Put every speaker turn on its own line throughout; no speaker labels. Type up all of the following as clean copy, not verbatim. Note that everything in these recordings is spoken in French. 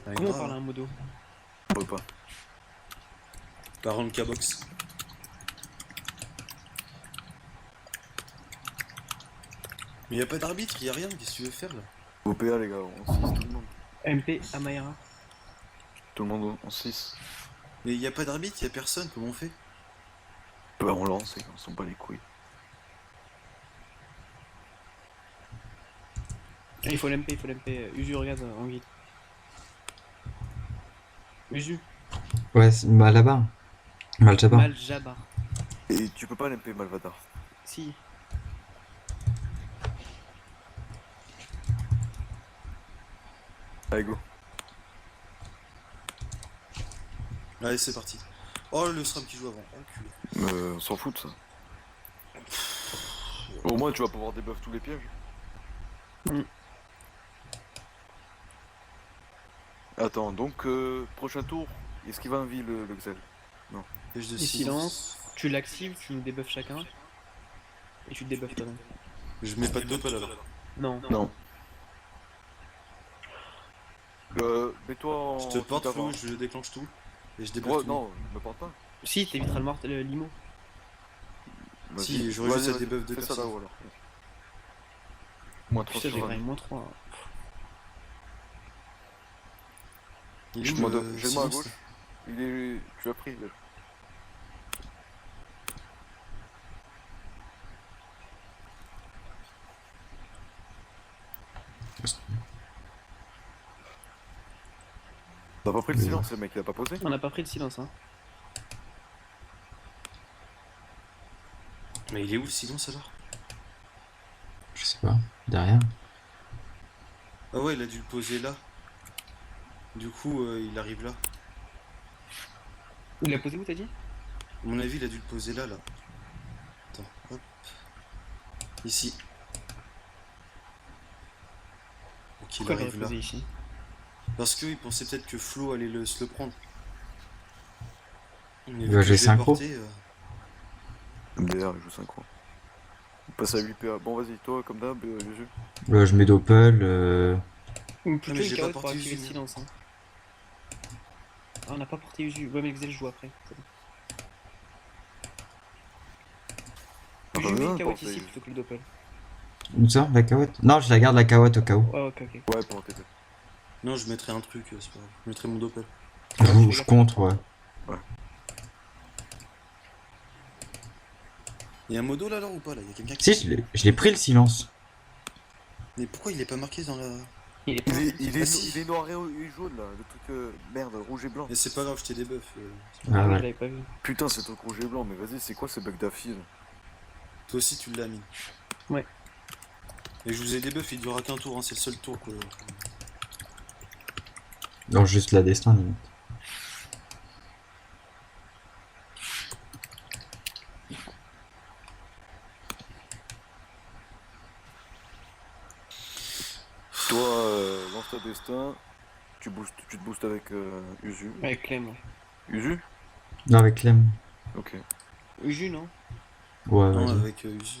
Comment on parle à un modo?
On peut pas.
Par en K-box. Mais y a pas d'arbitre, y a rien, qu'est-ce que tu veux faire là?
OPA les gars, on 6 tout le monde.
MP Amaira.
Tout le monde en 6.
Mais y a pas d'arbitre, y a personne, comment on fait?
Bah on lance et on s'en bat les couilles.
Il faut l'MP, il faut l'MP. Usu, regarde en guide. Usu.
Ouais, c'est Malabar. Maljabar.
Maljabar.
Et tu peux pas l'MP Malvadar.
Si.
Allez go.
Allez, c'est parti. Oh, le SRAM qui joue avant, enculé.
On s'en fout de ça. Au moins tu vas pouvoir débuff tous les pièges.
Mm.
Attends, donc prochain tour, est-ce qu'il va envie le Xel?
Piège de
Et silence. Tu l'actives, tu nous débuffes chacun. Et tu te débuffes toi-même.
Je mets pas de dope alors.
Non.
Non. Mets-toi en...
Je te porte
tout avant.
Flo, je déclenche tout. Et je débuffe
Ouais,
tout.
non, me porte pas.
Si, t'éviteras le mort, le limo.
Vas-y.
Si, j'aurais juste
Vas-y,
à débuff deux
fais ça
personnes.
là-haut alors. Moins 3
Putain, j'ai
sur
gagné
20.
moins 3.
Il est
J'ai
où,
le mot à
silence,
gauche.
là?
Il est... Tu as pris déjà. T'as pas pris le silence, le mec, il a pas posé?
On n'a pas pris de silence, hein.
Mais il est où le silence alors?
Je sais pas. Derrière.
Ah ouais, il a dû le poser là. Du coup, il arrive là.
Il l'a posé où, t'as dit?
À mon avis, il a dû le poser là, là. Attends, hop. Ici. Ok, il
Pourquoi il
arrive
l'a
là.
posé ici?
Parce qu'il pensait peut-être que Flo allait se le prendre. Mais
Il
vu
va
que
jouer
je l'ai
synchro.
porté,
MDR, il joue synchro. Il passe à 8 PA. Bon, vas-y, toi, comme d'hab, Jésus.
Je mets Doppel.
Ou
mais
plutôt
j'ai
une
pas
carotte pour
porté
activer le
Usu.
silence, hein. Ah, on n'a pas porté Usu. Ouais, mais Xel joue après. C'est bon.
Ah,
Usu
bah,
met
non,
une carotte
porter
ici
Usu.
plutôt que le doppel.
Où ça, la carotte? Non, je la garde la carotte au cas où.
Ouais, ok.
Ouais, pour TP.
Non, je mettrai un truc, c'est pas grave. Je mettrai mon doppel.
Je compte, ouais.
Il y a un modo là alors ou pas là? Il y a quelqu'un qui.
Si, je l'ai pris le silence.
Mais pourquoi il est pas marqué dans la.
Il est pas.
Il
Ah, si.
est noir et jaune là, le truc merde, rouge et blanc.
Mais c'est pas grave, je t'ai débuff.
Ah
Je
ouais.
l'avais pas vu.
Putain, c'est truc rouge et blanc, mais vas-y, c'est quoi ce bug d'affil?
Toi aussi tu l'as mis.
Ouais.
Et je vous ai débuff, il durera qu'un tour, hein, c'est le seul tour quoi.
Non, juste la destin, limite.
Toi, lance ta destin, tu te boostes avec Usu.
Avec Clem, ouais.
Usu?
Non, avec Clem.
Ok.
Usu, non?
Ouais,
Non,
vas-y.
avec Usu.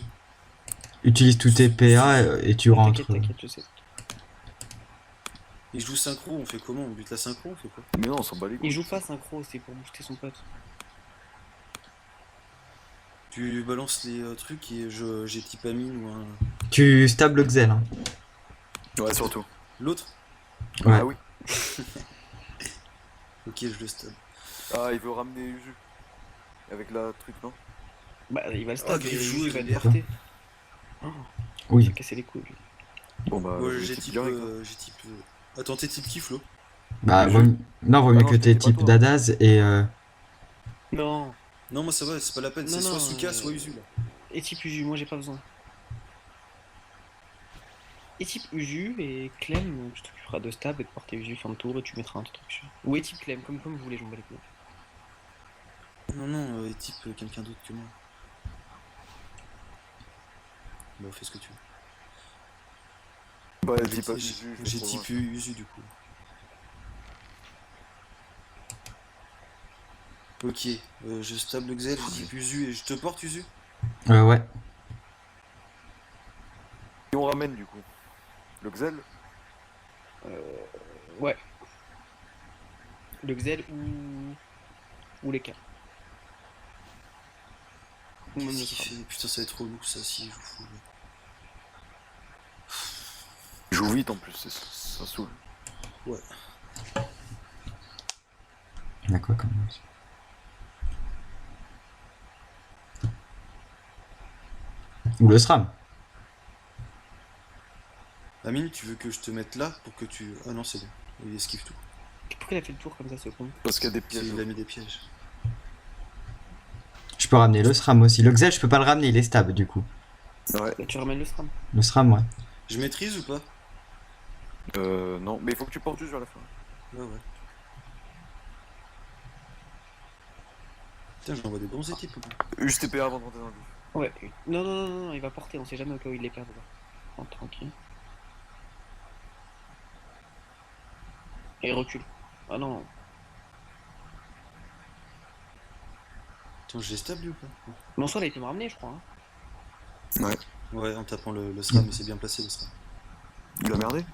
Utilise tous tes PA et tu rentres.
T'inquiète, je sais.
Il joue synchro, on fait comment? On bute la synchro, on fait quoi?
Mais non, on s'en bat les couilles.
Il joue pas synchro, c'est pour booster son pote.
Tu lui balances les trucs et j'ai type Amine ou un.
Tu stab le Xel. Hein.
Ouais, surtout.
L'autre?
Ouais.
Ah oui.
Ok, je le stab.
Ah, il veut ramener Usu. Avec la truc, non?
Bah, il va le stab,
Oh, griffe
Usu
joueuse,
va le
merde.
porter. Oh,
Oui.
ça cassé les couilles, lui.
Bon bah,
Ouais,
vas-y,
j'ai
type
type.
direct, hein.
J'ai type. Attends, t'es type qui, Flo?
Bah,
Usu.
non, vaut
Ah
mieux
non,
que
je
t'aies
t'ai dit pas
type
toi.
Dadaz et.
Non.
Non, moi ça va, c'est pas la peine,
Non,
c'est soit
non,
Suka, soit Usu là.
Et type Usu, moi j'ai pas besoin. Et type Usu et Clem, tu t'occuperas de stab et de porter Usu fin de tour et tu mettras un truc. Ou et type Clem, comme vous voulez, j'en bats les couilles.
Non, non, type quelqu'un d'autre que moi. Bon, fais ce que tu veux.
Bah,
J'ai
dis pas Usu, je vais
j'ai
trop
type
loin.
Usu du coup. Ok, je stab le Xel, je type Usu et je te porte Usu.
Ouais.
Et on ramène du coup. Le Xel?
Ouais. Le Xel ou les K. Ou même le
Qu'est-ce qu'il
Sram.
fait? Putain, ça va être relou ça si je joue full.
Il joue vite en plus, ça saoule.
Ouais.
Il y a quoi comme. Ou le SRAM.
Amine, tu veux que je te mette là pour que tu. Ah non, c'est bon. Il esquive tout.
Pourquoi il a fait le tour comme ça ce con?
Parce qu'il y a des
C'est-
pièges.
Il a mis des pièges.
Je peux ramener le SRAM aussi. Le Xel, je peux pas le ramener, il est stable du coup.
Ouais.
Bah, tu ramènes le Sram.
Le SRAM, ouais.
Je maîtrise ou pas?
Non, mais il faut que tu portes juste vers la fin.
Ouais, ouais. Putain, j'envoie des bons équipes.
Juste TPA avant de rentrer dans le vif.
Ouais. Non, non, non, non, non, il va porter, on sait jamais au cas où il les perd. Oh, tranquille. Et il recule. Ah non.
Attends, j'ai stable ou pas?
Mais en soi, là, il peut me ramener, je crois. Hein.
Ouais.
Ouais, en tapant le SRAM, mais c'est bien placé le SRAM.
Il a merdé.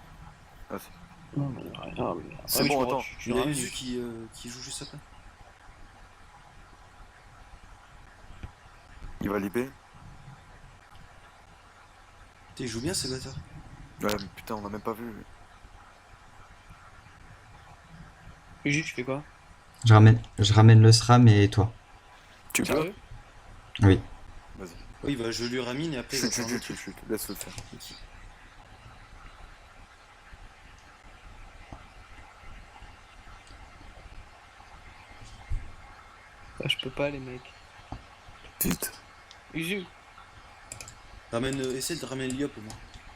Ah, si.
Non, mais rien.
C'est bon, attends.
Il y a Uzu qui joue juste après.
Il va libérer.
Putain, il joue bien ces bâtards.
Ouais, mais putain, on a même pas vu.
Juste, tu fais quoi?
Je ramène le SRAM et toi.
Tu peux?
Sérieux?
Oui.
Vas-y.
Oui, bah je lui ramine et après il va
Chut,
faire un
chut,
autre
chut,
truc.
chut, laisse le faire.
Ok.
Bah, je peux pas, les mecs.
Vite.
Usu.
Ramène, essaie de ramener Liop au moins.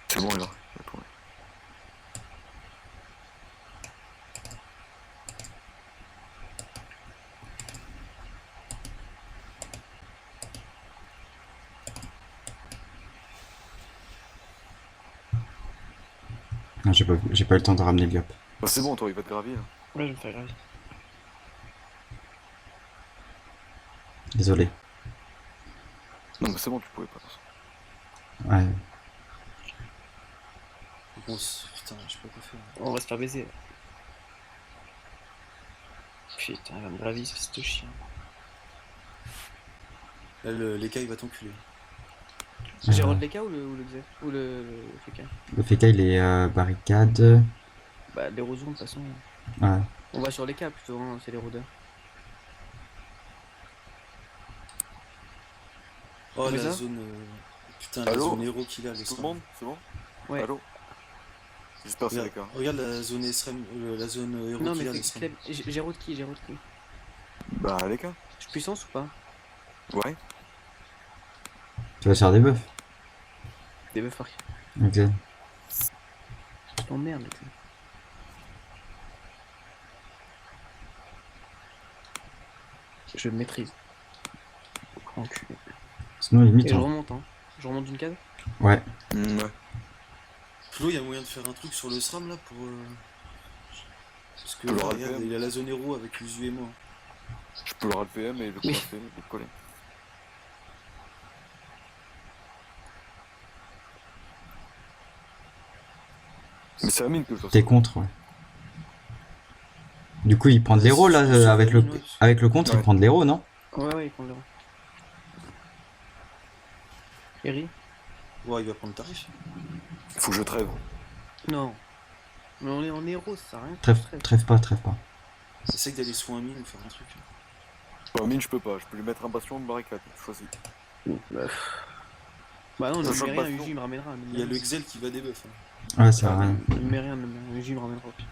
C'est bon, il va. Attends.
Non, j'ai pas eu le temps de ramener Liop.
Bah, c'est bon, toi, il va te gravir.
Ouais, je vais me faire grave.
Désolé.
Non, mais c'est bon, tu pouvais pas.
Ouais.
Bon, putain, je sais pas quoi faire.
On va se faire baiser. Putain, il va me gravir, c'est ce chien.
Là, les cas, il va t'enculer.
J'ai roll les K ou le Xel? Ou le FK?
Le FK, il est barricade.
Bah, l'érosion, de toute façon.
Ouais.
On va sur les K plutôt, hein, c'est les rôdeurs.
Oh,
Mais
la
ça
zone. Putain, la
Allô
zone héros qu'il a, le
Tout le
SRAM.
monde, c'est bon?
Ouais.
Allô? J'espère que c'est les
Regarde,
cas.
regarde la zone SRAM, la zone héros
Non,
qu'il
mais
a, le
c'est
SRAM.
Clem. J'ai road qui? J'ai road qui?
Bah, les cas.
Je suis puissance ou pas?
Ouais.
Tu vas te faire des buffs.
Des buffs par qui?
Ok.
Je t'emmerde, mec. Je maîtrise. Enculé.
Sinon,
Et
limite,
je
on...
remonte, hein. Je remonte d'une case?
Ouais.
Ouais.
Flo, il y a moyen de faire un truc sur le SRAM là pour. Parce que
Pour le
là,
relever.
regarde, il a la zone héros avec Uzu et moi.
Je peux le relever et le
Mais-
coiffer, le coller. Mais c'est Amine que je dois
T'es
sauver.
contre, ouais. Du coup, il prend de l'héros là, avec le contre, il
Ouais.
prend de l'héros, non?
Ouais, il prend le. Eri?
Ouais, il va prendre le tarif.
Faut que je trêve.
Non. Mais on est en héros, ça sert à rien.
Trêve pas.
Essaye d'aller soin mine ou faire un truc.
Bah, Amine, je peux pas. Je peux lui mettre un bastion de barricade. Choisis.
Bah non,
Je
ne
choque
me mets rien,
bastion.
Uji il me ramènera.
Il y a le Xel qui va débuff. Hein.
Ouais, ça sert à rien.
Ne me mets rien, Uji me ramènera au pire.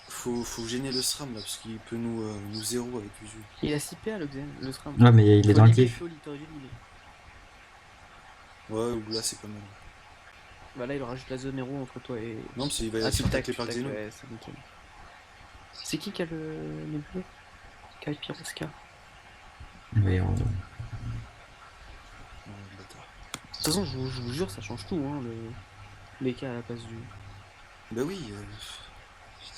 Faut gêner le SRAM là, parce qu'il peut nous zéro avec Uzu.
Il a 6 PA le Xen, le Scrum.
Ouais, mais il est dans le
Faut
cliff.
l'idée, t'aurais dû l'idée.
Ouais, ou là c'est pas mal.
Bah là il rajoute la zone héros entre toi et.
Non, parce qu'il va
Ah,
se
tu
faire
tac,
tacler par
tu
Xeno.
tac, ouais, c'est nickel. C'est qui a le bleu? Qui a Pyroska?
Mais,
Oh, le bâtard.
De toute façon, je vous jure, ça change tout, hein, les cas à la place du.
Bah oui. Putain.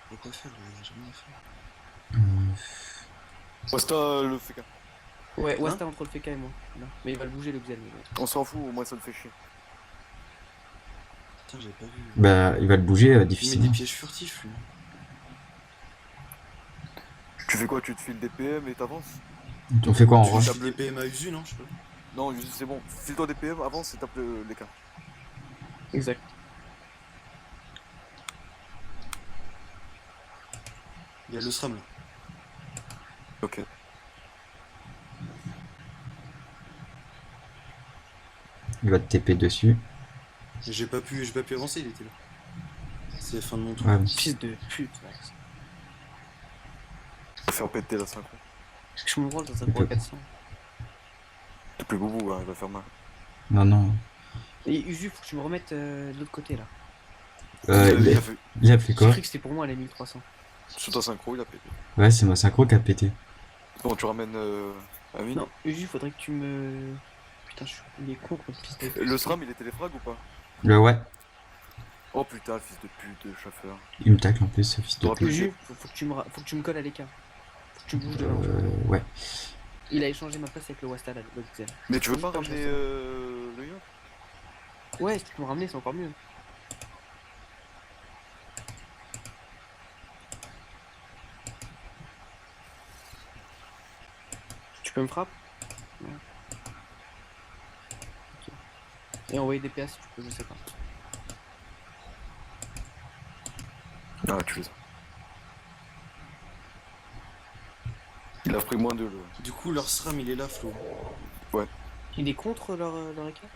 Pourquoi faire il a jamais rien fait.
Wasta le FK.
Ouais, Wasta entre le FK et moi. Là. Mais il va le bouger le Xen.
On s'en fout, au moins ça le fait chier.
Putain, j'avais pas vu.
Bah, il va le bouger
Il met des
difficilement.
pièges furtifs, lui.
Tu fais quoi? Tu te files des PM et t'avances?
On fait quoi en
Tu
rush?
fais des PM à Usu, non? Je sais pas.
Non, juste c'est bon. File-toi des PM, avance et tape l'écart.
Exact.
Il y a le SRAM là.
Ok.
Il va te TP dessus.
Mais j'ai pas pu avancer, il était là. C'est la fin de mon tour.
Ouais.
Fils de pute, Max.
Faire péter la synchro.
Je me rôle dans un 3-400.
T'es plus boubou, hein, il va faire mal.
Non, non.
Et Usu, faut que tu me remettes de l'autre côté là.
Il a fait.
Il a fait
J'ai
quoi?
cru que c'était pour moi à la 1300.
Sur ta synchro, il a pété.
Ouais, c'est ma synchro qui a pété.
Bon, tu ramènes Amine.
Non, Usu, faudrait que tu me. Putain, il est con, quoi, fils de pute.
Le SRAM, il était les frags ou pas?
Le ouais.
Oh putain, fils de pute, de chauffeur.
Il me tacle en plus, ce fils de
T'aurais
pute.
pu-
Usu, faut que tu me colles à l'écart. Faut que tu bouges de là.
Ouais.
Il a échangé ma place avec le Wasta là, l'autre Xel.
Mais tu veux
Juste
pas
par
ramener
chance.
le yacht?
Ouais, si tu peux me ramener, c'est encore mieux. Tu peux me frapper? Ouais. Ok. Et envoyer des PA si tu peux, je sais pas.
Ah, tu les as. Il a pris moins de le.
Du coup, leur SRAM il est là, Flo.
Il est contre leur écart?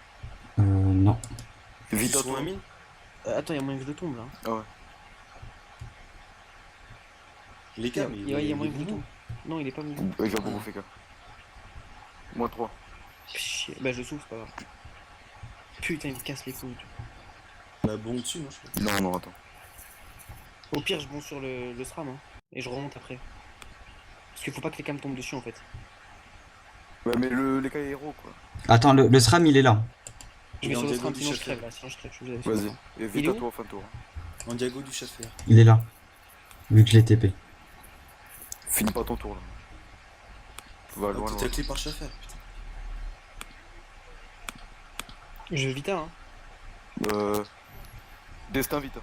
Non.
Vite à
Sur
toi.
un mine.
Attends, y'a moyen que je le tombe là.
Ah ouais.
Les gars, mais
Ouais, y a moyen
il
que je le tombe. Non, il est pas mis.
Il va beaucoup faire gaffe. Moins 3.
Chier. Bah, je souffre, c'est pas grave. Putain, il me casse les couilles.
La bombe dessus, non, je crois.
Non, non, attends.
Au pire, je monte sur le SRAM hein, et je remonte après. Parce qu'il faut pas que les cams tombent dessus en fait.
Ouais, mais les cas héros quoi.
Attends, le SRAM il est là.
Je
Il
vais
est en
sur le
diago
SRAM,
du
sinon je
château.
crève là, sinon je crève. Je vous avais
Vas-y.
fait
Et
Il
vite
est
à
où
toi, fin de tour.
En diago du château.
Il est là. Vu que je l'ai TP.
Finis pas ton tour là. Va
Ah,
loin,
t'es
loin.
taclé par chauffeur, putain.
Je vais vita hein.
Destin vite.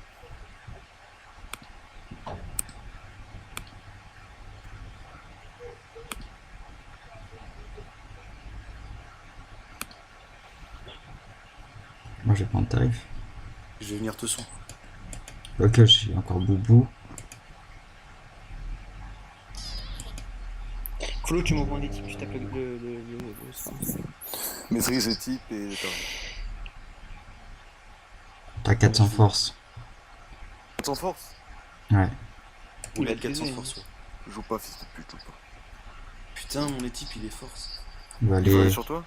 Moi je vais prendre tarif.
Je vais venir te soin.
Ok, j'ai encore boubou.
Flo, tu m'envoies des types, je tape le SRAM.
Maîtrise et type et t'as.
T'as 400 force.
Sans force.
Ouais.
Il
Il
a
a
400
baisé,
force, ouais.
Joue pas, fils de pute, joue pas.
Putain, mon équipe il est force.
Il va
Il va aller
aller.
sur toi?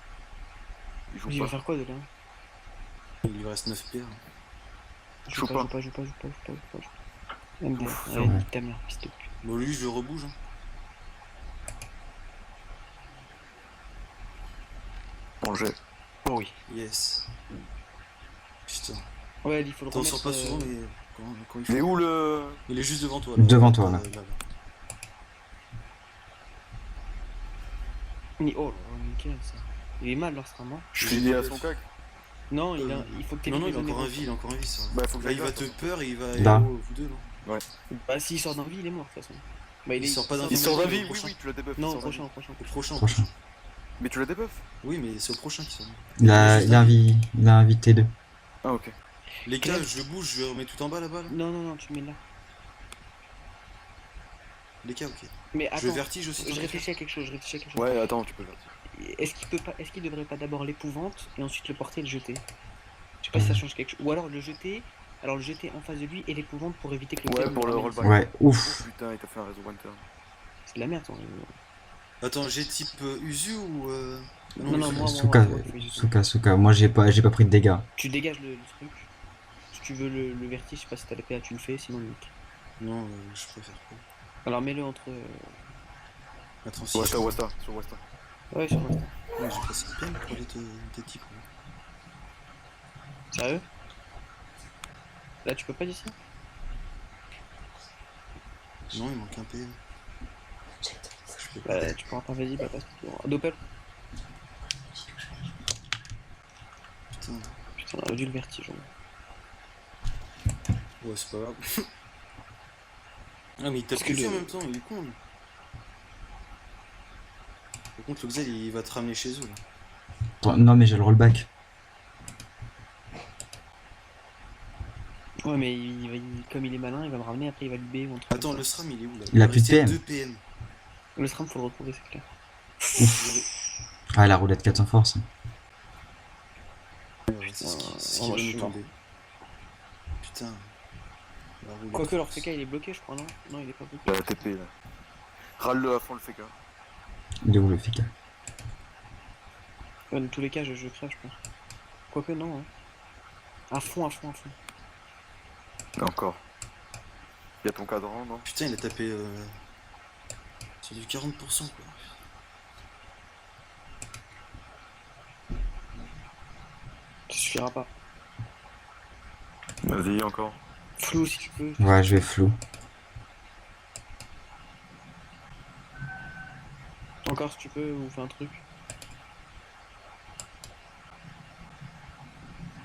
Il joue
Il va
pas.
faire quoi de là?
Il lui reste 9 PR.
Joue
pas.
pas. MDR,
Ouf,
ouais,
ouais.
nique ta mère, fils de pute.
Bon, lui, je le rebouge. Hein.
Bon jet.
Oh oui.
Yes. Putain.
Ouais, il faut le
T'en
remettre.
sors pas souvent, mais quand il faut.
Il est où le.
Il est juste devant toi.
Devant toi, là.
Oh là, nickel ça. Il est mal leur SRAM hein.
Je suis lié à son cac.
Non, il faut que t'aies
Non, non, il a encore un vie, il a encore un vie, ça.
Bah, faut que
Là, il
j'aille
va te
là,
peur et il va.
Là.
Vous deux, non?
Bah, s'il sort d'un vie, il est mort de toute façon. Bah,
Il sort pas d'un
Il sort
Au
d'un vie, oui,
prochain.
oui, tu la débuffes. il
Non,
sort
au
d'un
prochain,
vie.
au prochain.
Au prochain.
Prochain.
Mais tu la débuffes?
Oui, mais c'est au prochain qui sort.
Il a un vie. Il a un vie T2.
Ah, ok.
Les gars, je bouge, je remets tout en bas là-bas. Là.
Non, tu mets là.
Les gars, ok.
Mais
Je
attends,
vertige aussi.
je réfléchis à quelque chose,
Ouais, attends, tu peux le
Est-ce qu'il devrait pas d'abord l'épouvante et ensuite le porter et le jeter? Je sais pas si ça change quelque chose. Ou alors le jeter en face de lui et l'épouvante pour éviter que le
Ouais,
clem
pour
le
le
ramène.
rollback.
Ouais,
Oh
ouf.
putain, il t'a fait un réseau one turn.
C'est de la merde.
Attends, j'ai type Usu ou.
Non, moi,
Souka, Souka. Moi j'ai pas pris de dégâts.
Tu dégages le truc. Si tu veux le vertige, je sais pas si t'as la PA, tu le fais, sinon nique.
Non, je préfère pas.
Alors mets-le entre.
Attends, si.
Wasta, Wasta, sur Wasta.
Ouais, sur moi.
Ouais, j'ai passé bien pour les tes types.
Sérieux? Là, tu peux pas d'ici?
Non, il manque un P. Je peux pas.
Bah, tu peux en vas-y, bah passe. Doppel.
Putain.
Putain, on a dû le vertige.
Ouais, c'est pas grave. Ah, mais il tape
Parce que
dessus en
le-
même temps, il est con lui. Par contre, le Xel il va te ramener chez eux là.
Attends, non, mais j'ai le rollback.
Ouais, mais comme il est malin, il va me ramener, après il va le B ou un truc
Attends,
comme
le
ça.
SRAM il est où là?
Il a
va
plus de
rester
PM.
2 PM.
Le SRAM, faut le retrouver, c'est clair.
Ah, la roulette 400 force.
Ouais, c'est ce qui
moi,
va
je
nous
suis mort.
tomber. Putain. La roulette
Quoique, leur
force.
FK il est bloqué, je crois, non? Non, il est pas bloqué.
Il a la TP là. Râle-le à fond le FK.
Il est où le FK?
Ouais, dans tous les cas, je crève, je pense. Quoique, non. Hein. À fond, à fond, à fond.
Et encore. Il y a ton cadran, non?
Putain, il a tapé sur du 40% quoi.
Ça suffira pas.
Vas-y, encore.
Flou si tu peux.
Ouais, je vais flou.
Encore si tu peux, ou fais un truc.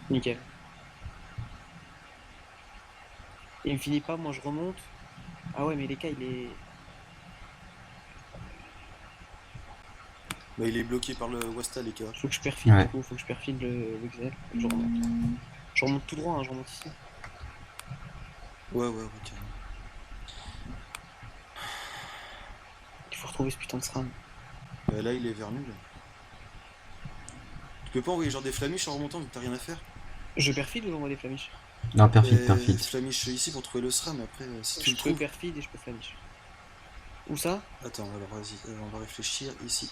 Nickel. Et il me finit pas, moi je remonte. Ah ouais, mais les cas, il est.
Bah, il est bloqué par le Wasta, les gars.
Faut que je perfile
Ouais.
du coup, faut que je perfile le Xel. Je remonte. Je remonte tout droit, hein, je remonte ici.
Ouais, carrément.
Il faut retrouver ce putain de SRAM.
Bah, là, il est vers nous là. Tu peux pas envoyer genre des flamiches en remontant vu que t'as rien à faire?
Je perfile ou j'envoie des flamiches?
Non, perfide.
Flamiche ici pour trouver le SRAM, après, si tu
Je
le
peux
trouves.
perfide et je peux flamiche. Où ça?
Attends, alors vas-y, on va réfléchir ici.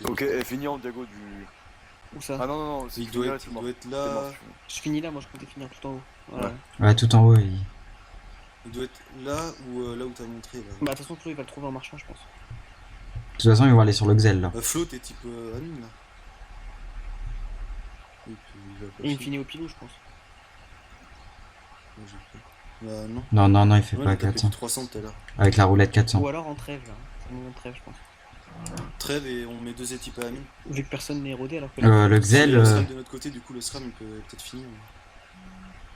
Ok, et finis en diago du.
Où ça?
Ah non, non, non, c'est
Il
que
doit
là,
être,
c'est
il
mort.
doit être
C'est mort,
là.
si tu veux.
Je finis là, moi je comptais finir tout en haut. Voilà.
Ouais.
Ouais, tout en haut, il...
Il doit être là où t'as montré là.
Bah de toute façon, Flo il va le trouver en marchant, je pense.
De toute façon, ils vont aller sur le Xel, là.
Flo, t'es type admin là. Et puis il va
Et il me
passer.
finit au pilou, je pense.
Ouais, j'ai fait. Bah non.
Non, il fait
Ouais, il
pas
a tapé
400.
du 300 tout à l'heure.
Avec la roulette 400.
Ou alors en trêve là. C'est le moment de trêve, je pense.
Trêve et on met 2 équipes à admin.
Vu que personne n'est érodé alors que
Le
Si
Xel...
le SRAM de notre côté, du coup le SRAM il peut peut-être finir.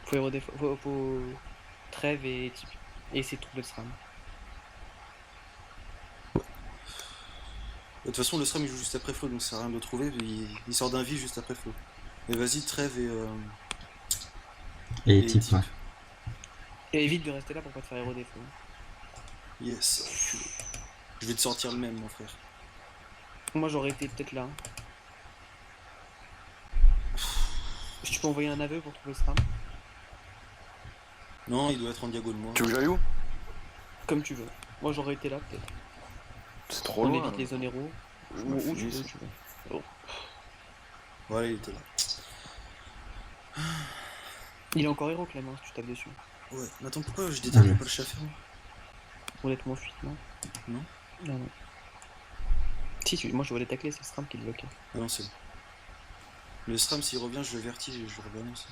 faut éroder, faut trêve et type. Et essayer de trouver le SRAM.
De toute façon, le SRAM il joue juste après Flo, donc ça sert à rien de le trouver. Il sort d'un vie juste après Flo. Mais vas-y, trêve
Et
et
type,
type.
ouais.
Et évite de rester là pour pas te faire éroder, Flo.
Yes. Je vais te sortir le même, mon frère.
Moi j'aurais été peut-être là. Si tu peux envoyer un aveu pour trouver le SRAM.
Non, il doit être en diago de moi.
Tu veux que j'aille où?
Comme tu veux. Moi j'aurais été là peut-être.
C'est trop
On
loin.
évite
là.
les zones héros.
Je
Où
me
tu
finis
veux, où
ici.
tu veux.
Voilà, il était là.
Il est encore héros Clem, hein, si tu tapes dessus.
Ouais, mais attends, pourquoi je détermine
Ouais.
pas le chaffer?
Honnêtement fuite, non?
Non.
Non. Si, moi je vois les tacler, c'est le SRAM qui le bloque.
Ah non, c'est bon. Le SRAM, s'il revient, je le vertige et je le rebalance.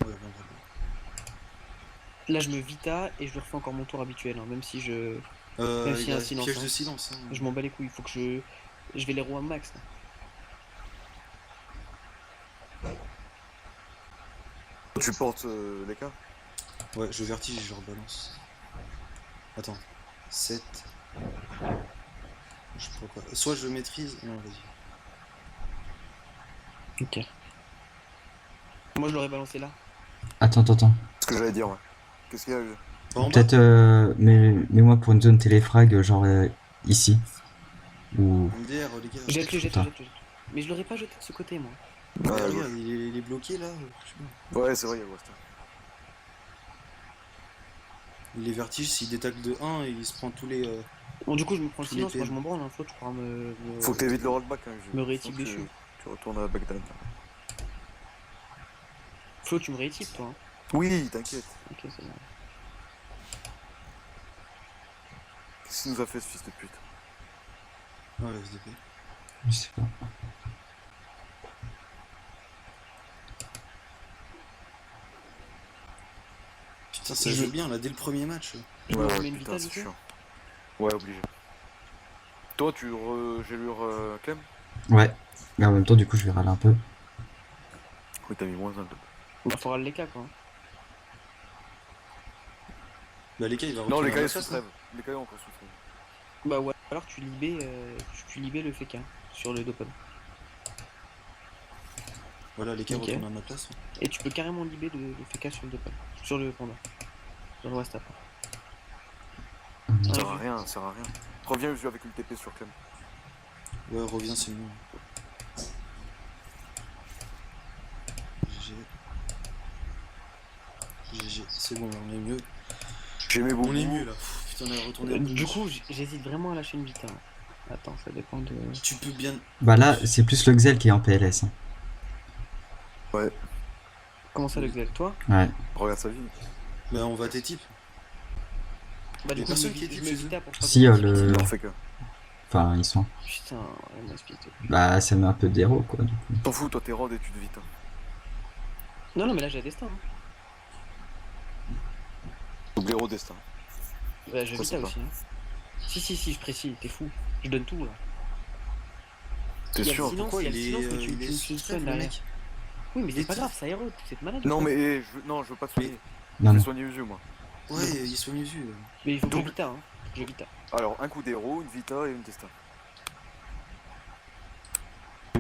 Ouais, bon.
Là je me vita et je lui refais encore mon tour habituel, hein, même si je. Même s'il
Il
y a
a
un silence,
piège
hein.
de silence. Hein.
Je m'en bats les couilles, il faut que je. Je vais les roues à max. Là.
Tu portes les cas?
Ouais, je vertige et je rebalance. Attends. 7. Je sais pas quoi. Soit je maîtrise. Non, vas-y.
Ok. Moi je l'aurais balancé là.
Attends.
C'est ce que j'allais dire, ouais. Qu'est-ce qu'il y a eu?
En bas.
Peut-être, mets-moi pour une zone téléfrag, genre ici. Ou...
MDR, les gars.
Jette-le.
Putain.
Mais je l'aurais pas jeté de ce côté, moi.
Ouais,
Ouais,
regarde, il est bloqué là. Je sais pas.
ouais, c'est vrai, il y a Wasta.
Il est vertige, s'il détacle de 1 et il se prend tous les.
Bon, du coup, je me prends le
Tous les
silence, moi
PM.
je m'en branle, hein. Flo, tu pourras me.
Faut que t'évites le rollback hein,
Me rééquipe dessus.
Tu retournes à Bagdad.
Flo, tu me rééquipes, toi. Hein.
Oui, t'inquiète.
Ok, c'est bon.
Qu'est-ce qu'il nous a fait ce fils de pute?
Ouais, SDP.
Je sais pas.
Putain, ça
Je-
joue bien là dès le premier match.
Je me
Ouais,
remets une
putain,
vita, du
c'est
coup.
chiant. Ouais, obligé. Toi, tu gélures Clem?
Ouais. Mais en même temps, du coup, je vais râler un peu.
Oui, t'as mis moins un.
Il faudra le LK quoi.
Bah les cas il va
Non,
retourner
les
à
cas
ma
ils se
place, hein.
trêvent. Les cas encore sous trêve.
Bah ouais, alors tu libais le FK sur le Dopon.
Voilà, les cas
Ok.
retournent à ma place. hein.
Et tu peux carrément libérer le FK sur le Dopon. Sur le Panda. Sur le Wastap.
Ça sert à rien, ça sert à rien. Reviens Usu avec une TP sur Clem.
Ouais, reviens, c'est mieux. GG. GG, c'est bon, on est mieux.
J'aimais beaucoup.
On est mieux là. Pff, putain, on a retourné un peu
Du
plus.
coup, j'hésite vraiment à lâcher une Vita. Attends, ça dépend de.
Tu peux bien.
Bah là, c'est plus le Xel qui est en PLS. hein.
Ouais,
Comment ça le Xel? Toi?
Ouais.
regarde sa vie.
Bah, on va tes types.
Bah du
Y a
coup,
personne
je
qui est
me
type chez
Vita pour pas
Si,
qu'on
le-
Il en fait que.
Enfin, ils sont.
Putain, ouais, mon esprit.
Bah, ça met un peu d'héros, quoi, du coup.
T'en fous, toi t'es rod et tu te vite. hein.
Non, non, mais là j'ai un destin. Hein.
Double héros destin.
Bah, je
Ça,
Vita
c'est
aussi. Hein. Si, je précise, t'es fou. Je donne tout là.
T'es
Il y a le
sûr
silence,
Pourquoi
il y a
il
le
est,
silence, mais
il
tu
est
me
sous
soignes
le
derrière.
mec.
Oui, mais
Il
c'est
est
pas
tout-
grave, ça héros, c'est malade.
Non
ou quoi
mais non, je veux pas te soigner. Je
Non,
vais
non.
soigner Usu moi.
Ouais, il soigne les yeux.
Mais il faut que je
Double.
Vita, hein. Je Vita.
Alors un coup d'héros, une Vita et une destin.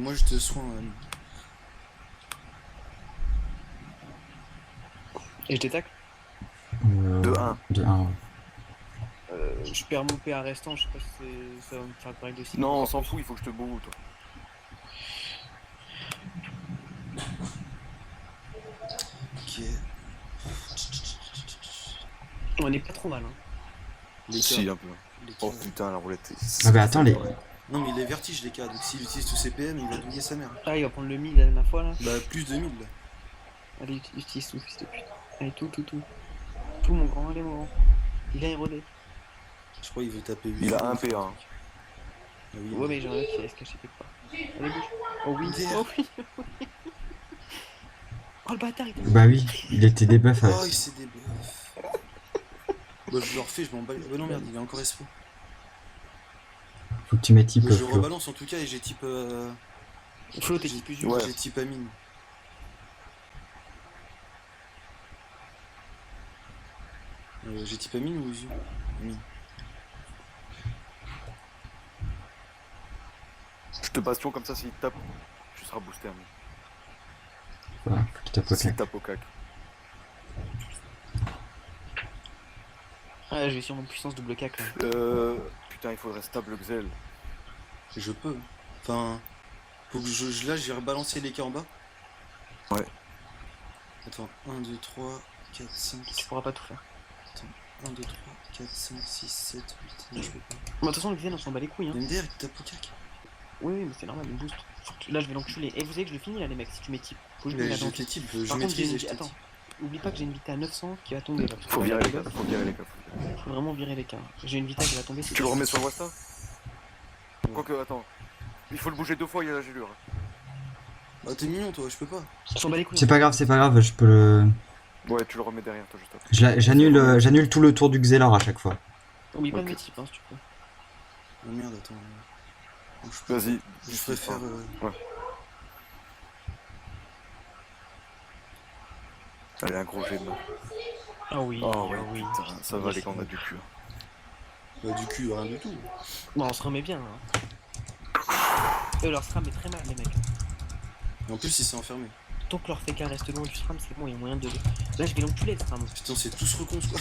Moi, je te soigne.
Et je détacle.
De 1.
De 1, ouais.
Je perds mon PA restant, je sais pas si ça va me faire correct aussi.
Non, on s'en fout, il faut que je te boue toi.
Ok.
On est pas trop mal, hein.
Les
Si,
cas.
un peu.
Les cas.
Oh putain, la roulette.
Ah bah attends, les...
Non, mais il est vertige, les cas. Donc, s'il utilise tous ses PM, il va douiller sa mère.
Ah, il va prendre le mid la dernière fois là.
Bah, plus de 1000 là.
Allez, utilise tout, fils de pute. Allez, tout. Tout mon grand, allez mon grand. Il a érodé.
Je crois qu'il veut taper 8.
Il a un PA. hein.
Ah oui,
Ouais, mais j'en ai qui allait se cacher quelque part. Allez, bouge. Oh oui,
MDR.
oh oui. Oh le bâtard, il t'a
Bah oui, il était débuff.
Oh, il s'est débuff. Bah, je le refais, je m'en bats. Bah, non, merde, il est encore SP.
Faut que tu mettes type
Je
Flo.
rebalance en tout cas et j'ai type.
Flo, t'es
J'ai
type Usu.
Ouais.
j'ai type Amine. J'ai type Amine ou Usu Amine.
Je te bastion comme ça, s'il tape, tu seras boosté. Hein.
Voilà, faut qu'il tape au
S'il
cac.
tape au cac.
Ah, je vais sur mon puissance double cac là.
Putain, il faudrait stable Xel.
Je peux. Enfin. Faut que là, j'ai rebalancé les cas en bas.
Ouais.
Attends, 1, 2, 3, 4, 5.
Tu pourras pas tout faire.
Attends, 1, 2, 3, 4, 5, 6, 7, 8. Non, je peux pas.
Bon, de toute façon, le Xen on s'en bat les couilles. Hein.
MDR, il tape au cac.
Oui, mais c'est normal, il boost. Là, je vais l'enculer. Et vous savez que je le finis là, les mecs, si tu mets type. Faut que je me
Mais
la
j'ai
dans
tes types, je
Par contre,
maîtrise
j'ai
et
une...
je te
Attends,
dis.
oublie pas que j'ai une Vita à 900 qui va tomber là. parce que
Faut
là,
virer
la
les cas,
buff,
faut virer les cas.
faut vraiment virer les cas. J'ai une Vita qui va tomber. c'est
Tu le
sûr.
remets sur le Wasta Quoique, attends. Il faut le bouger 2 fois, il y a la gélure.
Bah, t'es mignon, toi, je peux pas.
On s'en bat les couilles.
C'est pas grave, je peux le...
Ouais, tu le remets derrière toi, juste après.
J'annule tout le tour du Xelor à chaque fois.
Oublie pas de
Ok.
mes types, hein, si tu peux.
Oh merde, attends.
Vas-y.
Je préfère.
Allez, un gros jet de main.
Ah oui,
Oh ouais,
ah oui.
putain, ça va les gars, on a du cul.
Bah, du cul, rien du tout.
Bon, on se remet bien. Hein. Leur SRAM est très mal, les mecs. Hein.
Et en plus, il s'est enfermé.
Tant que leur FK reste loin du SRAM, c'est bon, il y a moyen de. Là, je vais l'enculer, le SRAM.
Putain, c'est tous recons quoi.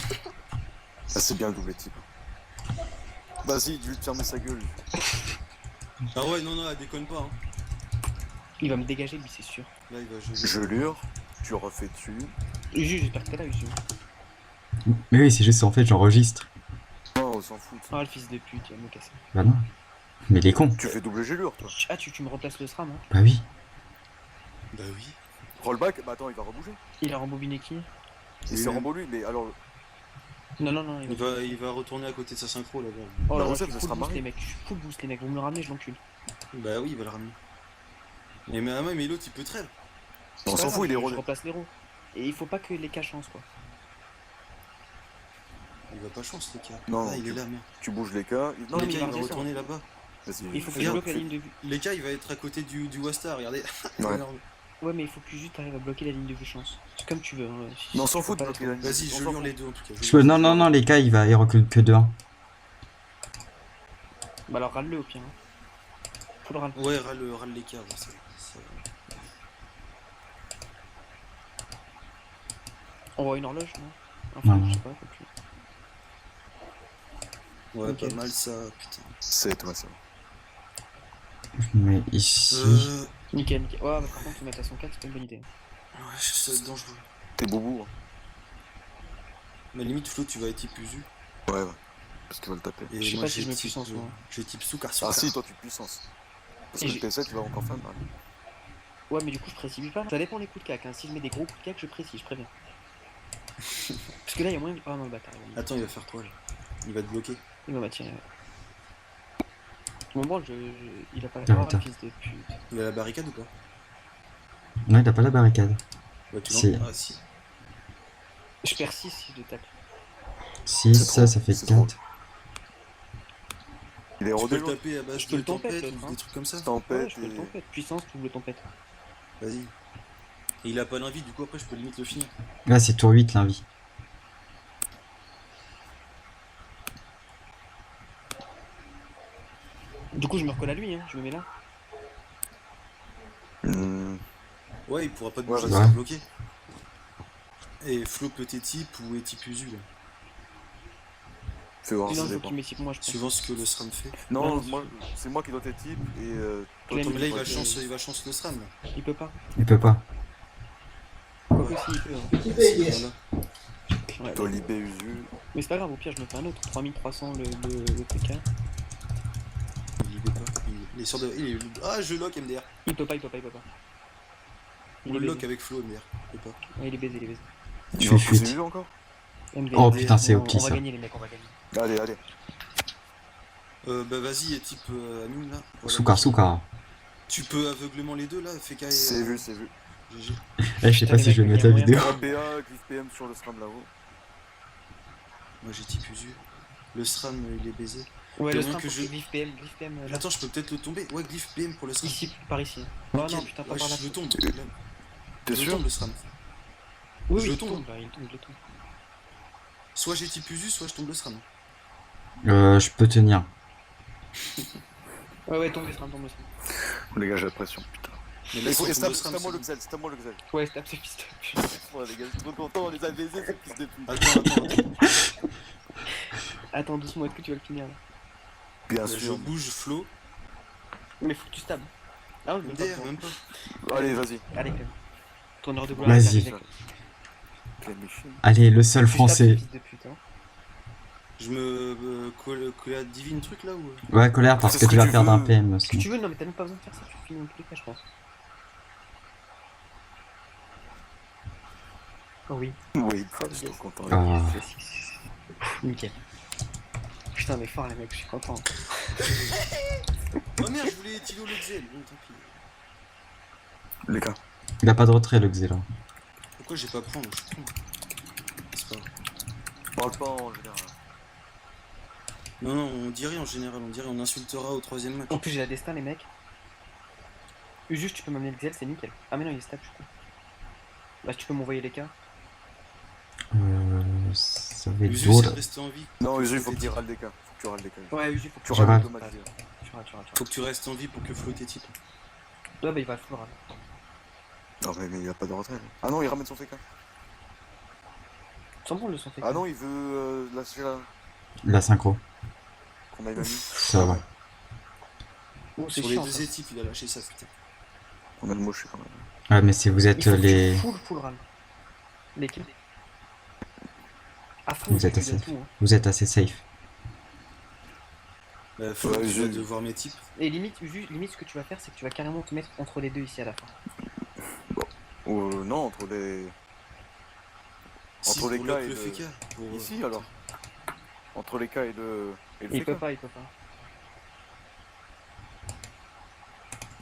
Ah, c'est bien le double type. Vas-y, dis-lui de fermer sa gueule.
Ah ouais, non, elle déconne pas. Hein.
Il va me dégager, lui, c'est sûr.
Là, il va jouer.
Gelure, tu refais dessus.
Usu, j'espère que t'es là, Usu.
Mais oui, c'est juste en fait, j'enregistre.
Non, on s'en fout.
Ah, le fils de pute, il va me casser.
Bah non. Mais les cons.
Tu fais double gelure, toi.
Ah, tu me remplaces le SRAM, hein.
Bah oui.
Bah oui.
Rollback, bah attends, il va rebouger.
Il a rembobiné qui?
Il s'est rembouré lui, mais alors.
Non,
Il va retourner à côté de sa synchro là-bas.
Oh là
Bah,
là,
on
je
sait,
suis
ça
full
sera
boost,
marré.
les mecs. Je suis full boost, les mecs. Vous me le ramenez, je l'encule.
Bah oui, il va le ramener. Et mais l'autre il peut trêve.
On s'en fout, il est
Je
rodé.
remplace l'héros. Et il faut pas que les cas chancent, quoi.
Il va pas chance les cas.
Non,
Ah, il
tu-
est là, merde.
Tu bouges les cas.
Non,
les
mais
cas,
il va
il va
redescendre.
retourner là-bas.
Vas-y.
Il faut que je
Regarde,
bloque la ligne de vue.
Les cas, il va être à côté du Wastar, regardez. C'est
Ouais.
énorme.
Ouais, mais il faut que juste t'arrives à bloquer la ligne de vue chance. C'est comme tu veux. Hein. Si
Mais on
tu
s'en
peux
fout de
pas
bloquer
être-
la ligne.
Vas-y,
On
je
s'en
lure
fout.
les deux en tout cas.
Non, les cas, il recule que de 1.
Bah alors râle-le au pire. Hein. Faut le râle.
Ouais, râle l'écart. Ouais,
On voit une horloge, non?
Non,
Enfin,
non.
je sais pas. Quoi,
ouais,
Ok.
pas mal ça, putain.
C'est moi ça.
Mais ici.
Nickel, nickel. Ouais, bah, par contre, se mettre à 104, c'est pas une bonne idée.
Ouais, ça va être dangereux.
T'es boubou. Hein.
Mais limite, Flo, tu vas être type Usu.
Ouais. Parce qu'il va le taper.
Et
Je sais
moi,
pas si
j'ai
je me
type,
puissance, moi.
j'ai type Soukar.
Ah si, toi tu puissance. Parce
Et
que
j'ai-
le T7 il va encore faire mal.
Ouais, mais du coup, je précise pas. Ça dépend des coups de cac. Hein. Si je mets des gros coups de cac, je précise, je préviens. Parce que là, il y a moyen de. Ah non, le bâtard.
Attends, il va faire quoi là? Il va te bloquer.
Il va m'attirer. Mon branle, il a pas.
Ah,
Oh,
putain.
fils de pute.
Il a la barricade ou pas?
Non, il a pas la barricade.
Ouais, tu
Si.
l'entends? Ah si.
Je perds 6 si je le tacle.
Si,
C'est
ça,
trop,
ça fait
c'est trop.
4.
Il est
Tu peux
rodé
le
l'autre.
taper à base
Je peux
de
le tempête,
tempête
l'autre,
ou
hein.
des trucs comme ça.
Ouais,
Tempête
je peux le
et.
tempête. Puissance, double tempête.
Vas-y. Et il a pas d'invite, du coup après je peux limite le finir.
Là, c'est tour 8, l'invie.
Du coup, je me recolle à lui, hein. Je me mets là.
Hmm.
Ouais, il pourra pas te
Ouais,
bouger,
vas-y.
il sera
Ouais.
bloqué. Et Flo peut être type ou est type Usu là.
Fais voir,
Sinon,
ça
il faut
dépend.
qu'il m'équipe moi, je pense.
Suivant ce que le SRAM fait.
Non,
Non,
moi, c'est moi qui dois être type et toi,
Mais
Mais là il va
être-
chance le SRAM là.
Il peut pas.
Il peut pas.
Quoi que si, il peut. Hein.
Voilà.
Ouais,
toi Libé Usu.
mais c'est pas grave, au pire, je me fais un autre. 3300 le PK.
Il est pas. Il est sur de. Ah je lock MDR.
Il peut pas, il peut pas, il peut pas.
On
Il
le
est
lock
baisé.
avec Flo MDR. Il peut pas.
Ouais, il est baisé, il est baisé.
Il
Je
va
fais
pousser
fuite.
Usu encore.
MD.
Oh putain, c'est
On-
OP
On va
ça.
gagner, les mecs, on va gagner.
Allez.
Bah vas-y type Amine là. Voilà.
Soukar.
Tu peux aveuglement les deux là, FK et.
C'est vu, c'est vu.
GG.
Eh, je sais pas
Putain,
si
les
je vais
mecs,
mettre la
il y a
vidéo.
PA, Glyph PM sur le SRAM là-haut.
Moi j'ai type Usu. Le SRAM il est baisé.
Ouais,
T'as
le
moyen
string
que
pour
je-
Glyph PM, là.
Attends, je peux peut-être le tomber. Ouais, Glyph PM pour le SRAM.
Ici, par ici. Oh
Nickel.
non, putain, pas
Ouais,
par là.
je le tombe.
T'es
Je le
sûr?
tombe le SRAM.
Oui,
je
oui,
le
il
tombe.
tombe, là, il tombe, je le tombe.
Soit j'ai type Usu, soit je tombe le SRAM.
Je peux tenir.
Ouais, tombe le string, tombe le string.
Les gars, j'ai la pression, putain.
Mais là,
Et
si on tombe
c'est
le SRAM,
à moi
c'est
le Xel, c'est à moi le Xel.
Ouais, c'est ce fils de pute.
Ouais, les gars, je suis trop content, on les a baisés, ces fils de pute.
Attends.
Attends, doucement, est-ce que tu vas le finir là?
Bien
Je
sûr.
bouge Flo.
Mais faut que tu stabs. Ah oui, même pas.
MDR, même pas.
Allez, vas-y.
Allez, quand même. Tourneur de gloire.
Vas-y.
avec-
Quel méchant.
Allez, le seul
Tu stabs,
français.
fils de pute, hein.
Je me colle à divine truc là ou.
Ouais, colère parce
C'est
que
ce
tu
que
vas
tu
perdre un
veux.
PM
Si
aussi.
tu veux, non, mais t'as même pas besoin de faire ça, tu finis dans tous les cas, je pense. Oh oui.
Oui, je suis trop content.
Ah.
Nickel. Putain, mais fort les mecs, je suis content.
Oh merde, je voulais Tilo le Xel. Bon, tant pis.
Les gars.
Il a pas de retrait, le Xela.
Pourquoi j'ai pas prendre? Je prends. C'est pas grave.
Parle pas en général.
Non, on dirait en général, on insultera au troisième match.
En plus, j'ai la destin, les mecs. Juste, tu peux m'amener le Xel, c'est nickel. Ah, mais non, il est stable, je crois. Bah, si tu peux m'envoyer les cas.
Ça va être
Usu,
dur.
c'est de rester en vie.
Non, Usu, il faut que tu râles des cas. Faut que tu râles des cas.
Ouais, juste, faut que
Tu
Je
râles
râle.
le dommage.
Tu rates.
Faut que tu restes en vie pour que Flo t'ait type.
Ouais, bah, il va full râle.
Non, mais il a pas de retrait. Ah non, il ramène son FK.
Sans bon, le son fait.
Ah non, il veut lâcher la.
La synchro.
Qu'on aille la mis.
Ça va.
Oh, c'est
Sur les
chiant.
deux
ça.
équipes, il a lâché ça, putain.
On a le moché quand même.
Ouais, mais si vous êtes
Il faut que
les.
tu full râle. L'équipe. À fond,
Vous êtes
tu
assez-
donnes tout, hein.
Vous êtes assez safe.
Bah, Flo,
Ouais,
tu vas
j'ai-
devoir mes types.
Et limite, ce que tu vas faire, c'est que tu vas carrément te mettre entre les deux ici à la fin.
Ou non, entre les.
Si,
Entre les
pour
cas
lock
et
le
le-
FK. Pour,
Ici alors. Entre les cas et le. Et le
Il
FK.
peut pas, il peut pas.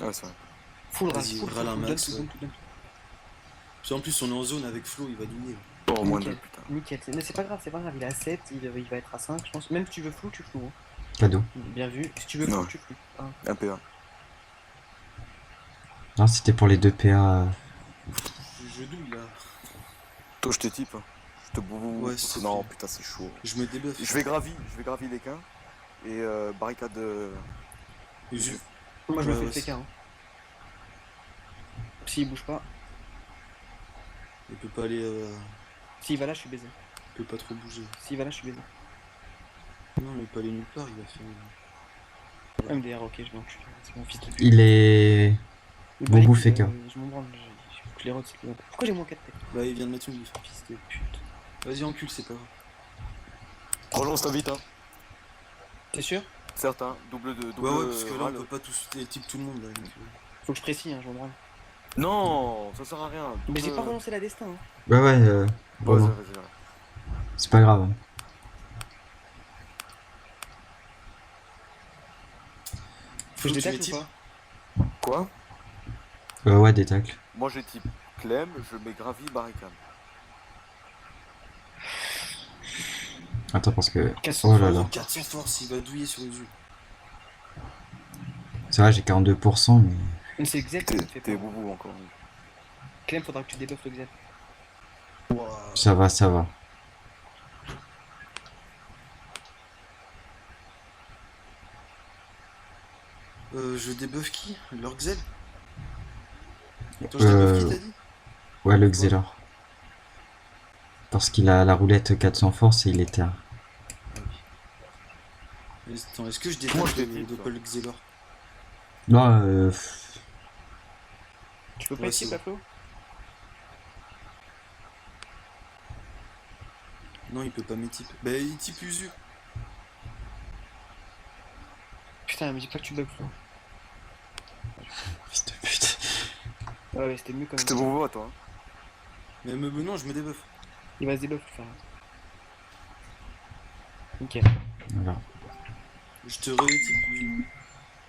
Ouais, c'est vrai.
Full râle,
Vas-y,
full,
râle un
full,
max,
donne tout,
ouais.
donne tout, donne tout.
Puis en plus, on est en zone avec Flo, il va douiller.
Oh, moins de
Nickel.
putain.
Nickel, mais c'est pas grave, il est à 7, il va être à 5, je pense. Même si tu veux flou, tu flou. Hein.
Cadeau.
Bien vu. Si tu veux flou,
Non.
tu flou. Hein.
Un PA.
Non, c'était pour les deux PA.
Je douille là.
Toi, je te type. Je te boue.
Ouais, s'il te
Non,
plaît.
putain, c'est chaud.
Je me débuff.
Je vais gravi les quins. Et barricade.
Et je-
Moi, je me
Ouais,
fais
ouais,
le PK. Hein. S'il bouge pas.
Il peut pas aller.
S'il va là, je suis baisé.
Il peut pas trop bouger.
S'il va là, je suis baisé.
Non, il peut aller nulle part, il va faire.
MDR, ok, je vais enculer. C'est mon fils de pute.
Il est...
Le
Bobo
Barik,
Faker.
Je m'en branle. J'ai beaucoup les rods, c'est les rods. Pourquoi j'ai moins 4 têtes?
Bah, il vient de mettre une biffe.
Fils de pute.
Vas-y, encule, c'est pas grave.
Relance ta vite, hein.
T'es sûr?
Certain. Double de. Double
Ouais, ouais, parce que là, on
râle.
peut pas tous type tout le monde là. Donc,
Faut que je précise, hein, je m'en branle.
Non, ça sert à rien.
Mais j'ai
Double-
pas relancé la destin. Hein.
Ouais,
Ouais,
vraiment.
vas-y.
C'est pas grave.
Faut que je
tu
détacle
mets
ou
type.
pas?
Quoi?
Ouais, des tacles.
Moi, j'ai type Clem, je mets gravi barricade.
Attends, parce que...
400
Oh là là.
400 force, il va douiller sur Uzu.
C'est vrai, j'ai 42%, mais...
Mais c'est Xel qui me fait
T'es
peur.
boubou encore.
Clem, faudra que tu débuffes le Xel.
Ouah.
Ça va, ça va.
Je débuff qui? L'Orgzel? Attends, je débuff qui t'as dit?
Ouais, le Xelor. Parce qu'il a la roulette 400 force et il est terre.
Ah oui. Attends, est-ce que je
Moi,
détecte
je
le
détecte,
Doppelxelor?
Non,
Tu peux pas
Ouais,
essayer,
c'est
Paflo?
Non, il peut pas mes types. Bah, il type Uzu.
Putain, me dis pas que tu bugs, Flo.
fils de pute.
Ouais, ouais, c'était mieux quand
C'était
même.
boubou à toi. Hein.
Mais non, je me débuff.
Il va se débuff, le faire. Nickel.
Voilà.
Je te re-type Uzu.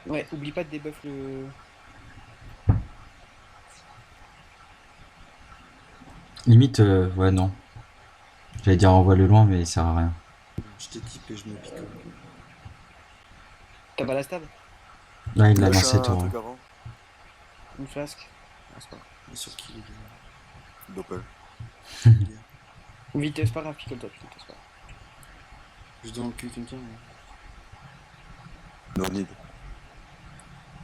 Ouais, oublie pas de débuff le.
Limite, ouais, non. J'allais dire envoie-le loin, mais ça sert à rien.
Je t'ai typé, je me pique.
T'as pas la stab?
Là, il l'a
Lâche
lancé,
un
toi.
truc avant.
Une flasque? Ah, c'est pas grave.
Bien sûr qu'il est
Doppel.
Vite, c'est pas grave, pickle-toi, c'est pas grave.
Je dois enculer quelqu'un. Ouais.
No need.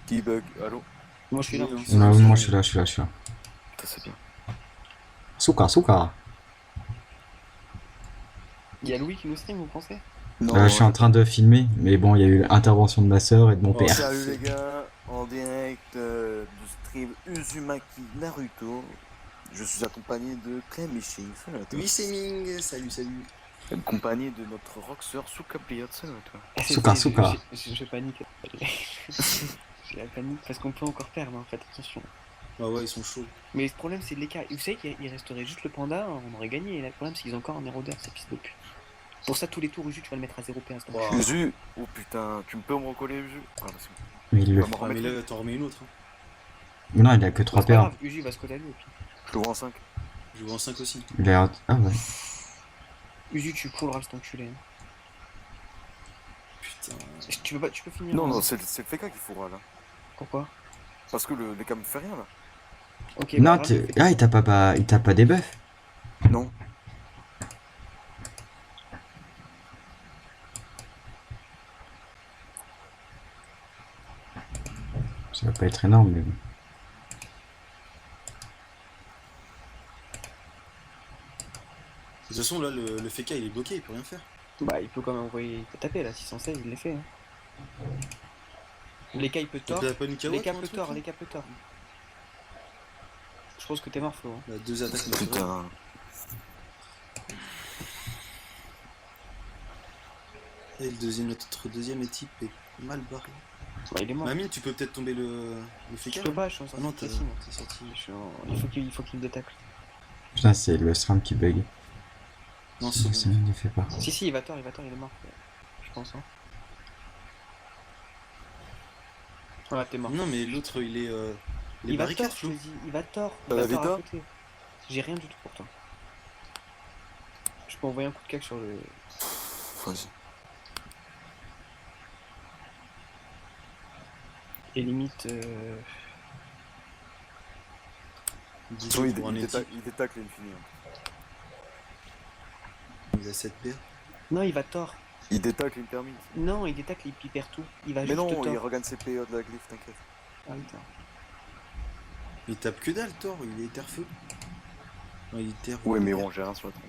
Qui bug? Allô?
Moi je suis là.
Oui,
Moi,
hein.
je suis là.
Non, moi, je suis là.
Putain, c'est bien.
Souka.
Il y a Louis qui nous stream, vous pensez?
Je suis en train de filmer, mais bon, il y a eu l'intervention de ma soeur et de mon
Oh,
père.
Salut les gars, en direct du stream Uzumaki Naruto. Je suis accompagné de Clem et Shin. Salut à toi.
Oui, c'est Ming. Salut.
Accompagné de notre rockstar Souka Pliot. Salut à toi.
Souka.
Je panique. J'ai la panique parce qu'on peut encore perdre, hein, faites attention.
Ah ouais, ils sont chauds.
Mais le problème c'est l'écart. Vous savez qu'il resterait juste le panda, on aurait gagné. Et là, le problème c'est qu'ils ont encore un érodeur, ces fils de pute. Pour ça, tous les tours Uju, tu vas le mettre à 0 PS.
Wow.
Uzu, oh putain, tu me peux me recoller Uzu? Ah bah c'est bon.
Mais il le...
Va me
Ah, mais
remettre.
là, t'en remets une autre. Hein.
Non, il a que 3
C'est pas
paires.
grave, Uju va se coller à lui.
Je le vois en 5.
Je vois en 5 aussi.
Il a... Ah ouais.
Uju, tu couleras cet enculé. Hein.
Putain.
Tu peux finir.
Non,
hein.
non, c'est le FK qu'il faudra là.
Pourquoi?
Parce que les cam fait rien là.
Ok,
Non,
bah,
ah, il t'a pas des buffs.
Non.
Ça va pas être énorme, mais bon.
De toute façon, là, le FK il est bloqué, il peut rien faire.
Bah, il peut quand même envoyer. Il peut taper là, 616, il l'a fait. Hein. Les cas, il peut tort.
T'as pas une
Les
kawatt
cas
ou un
peut
truc,
tort,
là
les cas peut tort. Je pense que t'es mort, Flo. Hein.
Bah, 2 attaques naturelles.
Putain.
Et notre deuxième équipe est mal barré.
Bah, il est mort.
Mamie, tu peux peut-être tomber le FK.
Je peux pas, je suis en
Ah
sortie
non,
de
t'es
casting.
sorti.
Il faut qu'il me détacle.
Putain, c'est le SRAM qui bug.
Non,
C'est
c'est
bon,
bon.
il ne fait pas.
Si, il va tort, il est mort. Je pense. Hein. Voilà, t'es mort.
Non, mais l'autre, il est.
Il va
barricades,
tort, je te dis. Il va tort.
Bah,
Il va
la
tort à
Vita
côté. J'ai rien du tout pour toi. Je peux envoyer un coup de cac sur le.
Vas-y.
Et limite.
Bouger
il,
pour un étype,
il détacle l'infini. Hein.
il a 7 paires.
Non, il va tort.
Il détacle l'intermite.
Non, il détacle, il perd tout. Il va
Mais
juste
non,
tort.
il regagne ses PA de la glyphe, t'inquiète.
Ah, putain.
Il tape que dalle, Thor, il est terre-feu. Non, il est terre.
Ouais, mais bon, j'ai rien sur la tronche.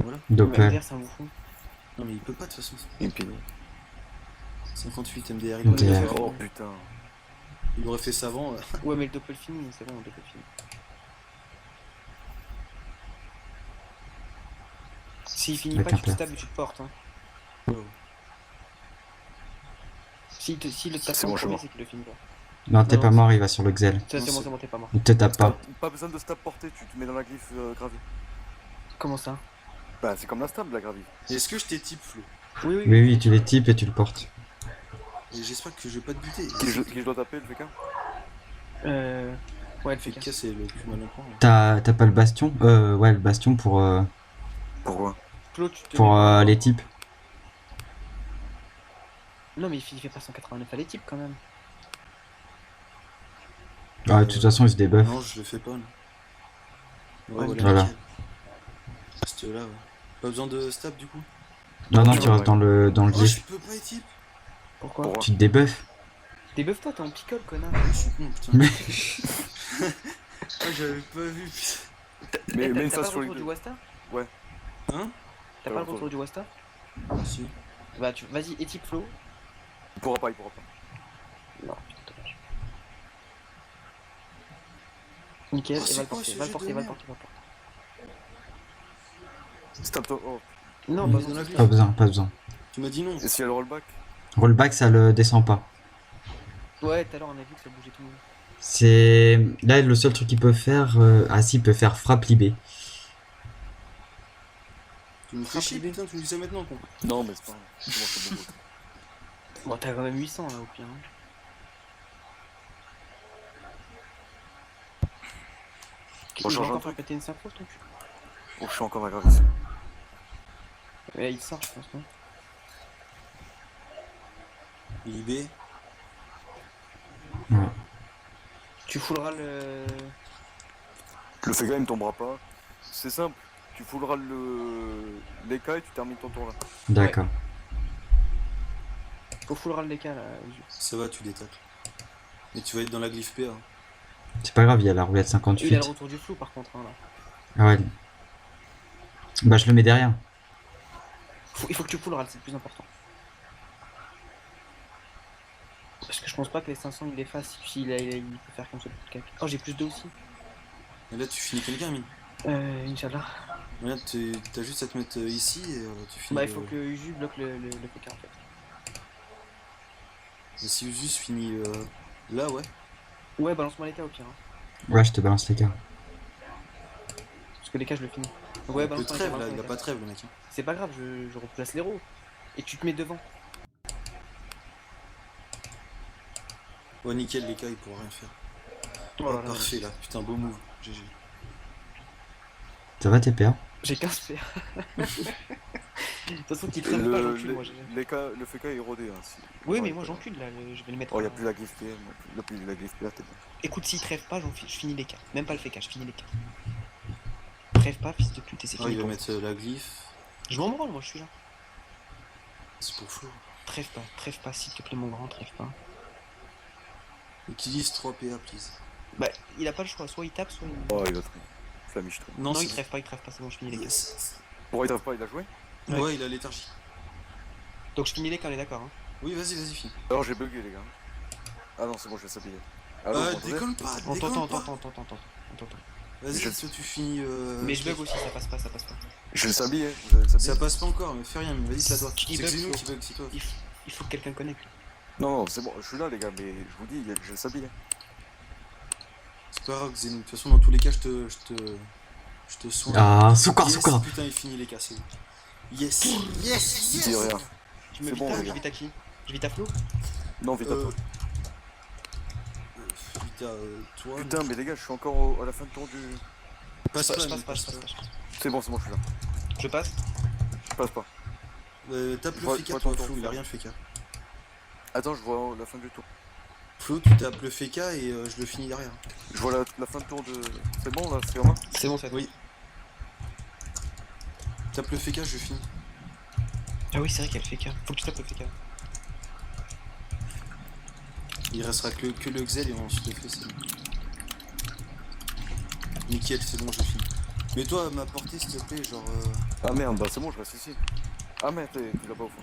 Voilà.
Doppel.
MDR, c'est un bouffon.
Non, mais il peut pas de toute façon.
Et puis non.
58 MDR,
MDR.
Oh putain.
il aurait fait ça avant.
Ouais, mais le doppel fini, c'est bon, le doppel fini. S'il finit
Avec
pas,
un
tu te
plat.
stabs et tu te portes. Hein.
Ouais.
Si le tape
C'est
en
bon, je suis
premier,
mort.
c'est qu'il le finit pas.
Non, t'es
Non,
pas
non,
mort, il va sur le Xel.
C'est
Non,
bon,
c'est-
c'est bon, t'es pas mort.
Il te tape pas.
Pas besoin de stab portée, tu te mets dans la glyphe gravée.
Comment ça?
Bah, c'est comme la stab, la gravée.
Est-ce que je t'ai type Flo?
Oui, oui,
Oui, oui, tu les types et tu le portes.
Et j'espère que je vais pas te buter.
Qui je dois taper, le VK?
Ouais, le
Fait
fait
que c'est le plus malin point.
T'as pas le bastion ouais, le bastion
Pourquoi?
Claude, tu te
pour
mets-
les types.
Non, mais il fait pas 189 à l'équipe quand même.
Ah, de toute façon, il se débuff.
Non, je le fais pas. Non.
Ouais,
Ouais,
voilà.
nickel. Reste là, ouais. Pas besoin de stab du coup.
Non, non,
tu
tu
vois,
restes dans le
Oh, je
glyphe.
peux pas étype.
Pourquoi?
Pourquoi?
Tu te débuffes.
Débuff-toi, t'es en picole, connard.
Je suis con, putain.
Mais-
Ah, j'avais pas vu, putain.
Mais
T'as
une
pas
phase
le
sur
retour
les
du
deux.
Wasta?
Hein?
T'as pas le retour du Wasta?
Si.
Bah, vas-y, équipe Flo.
Il pourra pas.
Non, putain, dommage. Nickel,
Oh,
et
c'est
va le
quoi
porter,
ce
va le
jeu
porter,
de
va le
merde?
porter, va le porter.
Stab toi. Oh.
Non,
Il
pas
est dans la
besoin.
glyphe.
Pas besoin, pas besoin.
Tu m'as dit non.
Et si elle rollback?
Rollback, ça le descend pas.
Ouais, tout à l'heure on a vu que ça bougeait tout le monde.
C'est. Là, le seul truc qu'il peut faire. Ah, si, il peut faire frappe libé.
Tu me fais chier, putain, tu me dis ça maintenant, con.
Non, mais c'est pas grave. C'est bon, c'est bon.
Bon, t'as quand même 800 là au pire. Hein.
On
Il va
change un
encore
truc.
faire péter une synchro, ton cul.
Oh, je suis encore à gravité.
Mais là, il sort, je pense, non?
IB.
Ouais.
Tu fouleras le.
Le FK il me tombera pas. C'est simple. Tu fouleras l'EK et tu termines ton tour là.
D'accord.
Faut fouleras le DK là.
Ça va, tu détacles. Mais tu vas être dans la glyphe PA.
C'est pas grave, il y a la roulette
Il a
58.
le retour du flou par contre, hein, là.
Ah ouais. Bah, je le mets derrière.
Il faut que tu fouleras, c'est le plus important. Parce que je pense pas que les 500 il les fasse. Il peut faire comme ça le cap. Oh, j'ai plus 2 aussi.
Et là, tu finis quelqu'un, mine.
Inch'Allah.
Là, t'as juste à te mettre ici et tu finis.
Bah, il faut que Uju bloque le PK en fait.
Et si Usus finit là, ouais.
Ouais, balance-moi les cas au pire. Hein.
Ouais, je te balance les cas.
Parce que les cas, je le finis. Donc, ouais,
Le
balance-moi les cas.
trêve, là,
balance-moi
il
les
a
cas.
pas de trêve, le mec. Hein.
C'est pas grave, je replace l'héros. Et tu te mets devant.
Ouais, nickel, les cas, il pourra rien faire.
Oh
Oh,
là là,
parfait, là. Putain, beau move. GG.
Ça va, tes PA?
j'ai 15 PA. De toute façon, qu'il traîne pas, j'encule moi.
Le FK est rodé. Hein,
Oui, mais moi j'encule là, je vais le mettre.
Oh, y'a plus la glyphe PA. Y'a plus la glyphe PA, t'es bon.
Écoute, s'il trêve pas, je finis les cas. Même pas le FK, je finis les cas. Trêve pas, fils de pute, et c'est
Ah,
fini.
il va
pour
mettre la glyphe.
Je m'en branle, moi je suis là.
C'est pour Flo.
Trêve pas, s'il te plaît, mon grand, trêve pas.
Utilise 3 PA, please.
Bah, il a pas le choix, soit il tape, soit il.
Oh, il a trop. Flamiche trop.
Non,
Non,
c'est-
il trêve pas, c'est bon, je finis les cas.
Yes.
Pourquoi il trêve pas? Il a joué?
Ouais.
Ouais, il a léthargie.
Donc je finis les cas, on est d'accord. Hein.
Oui, vas-y, finis.
Alors j'ai bugué, les gars. Ah non, c'est bon, je vais s'habiller.
Ah,
vous m'entendez?
déconne pas,
On
déconne
t'entend.
pas.
On t'entend.
Vas-y,
Je-
soit tu finis.
Mais je bug aussi, ça passe pas.
Je vais le s'habiller. Vous allez le
Ça
s'habiller?
passe pas encore, mais fais rien, mais vas-y, c'est à toi.
Qui
C'est
bug,
Xeno
Flo
qui bug, c'est toi.
Il faut que quelqu'un connecte.
Non, non, c'est bon, je suis là, les gars, mais je vous dis, je vais le s'habiller.
C'est pas grave, Xeno. De toute façon, dans tous les cas, je te soigne.
Ah, Soukor,
Yes,
Soukor.
putain, il finit les cas, c'est bon. Yes, yes,
Dis
yes.
rien.
Je me
C'est
vite
bon,
à,
les
je
gars.
vite à qui? Je vite à Flo?
Non, vite à toi.
Vita, toi.
Putain, mais les gars, je suis encore à la fin de tour du.
passe
Je
pas,
passe.
C'est bon, je suis là.
Je passe?
Je passe pas.
Tape le
Vois-
FK,
vois
toi,
ton
Flo, il a
tour.
rien le FK.
Attends, je vois la fin du tour.
Flo, tu tapes le FK et je le finis derrière.
Je vois la fin de tour de. C'est bon là, c'est Romain?
C'est bon, ça.
Oui. Tape le FK, je finis.
Ah oui, c'est vrai qu'elle fait K. Faut que tu tapes le FK.
Il restera que le Xel et ensuite le fait, c'est bon. Nickel, c'est bon, je finis. Mais toi, ma portée, s'il te plaît, genre...
Ah merde, bah c'est bon, je reste ici. Ah merde, tu l'as pas au fond.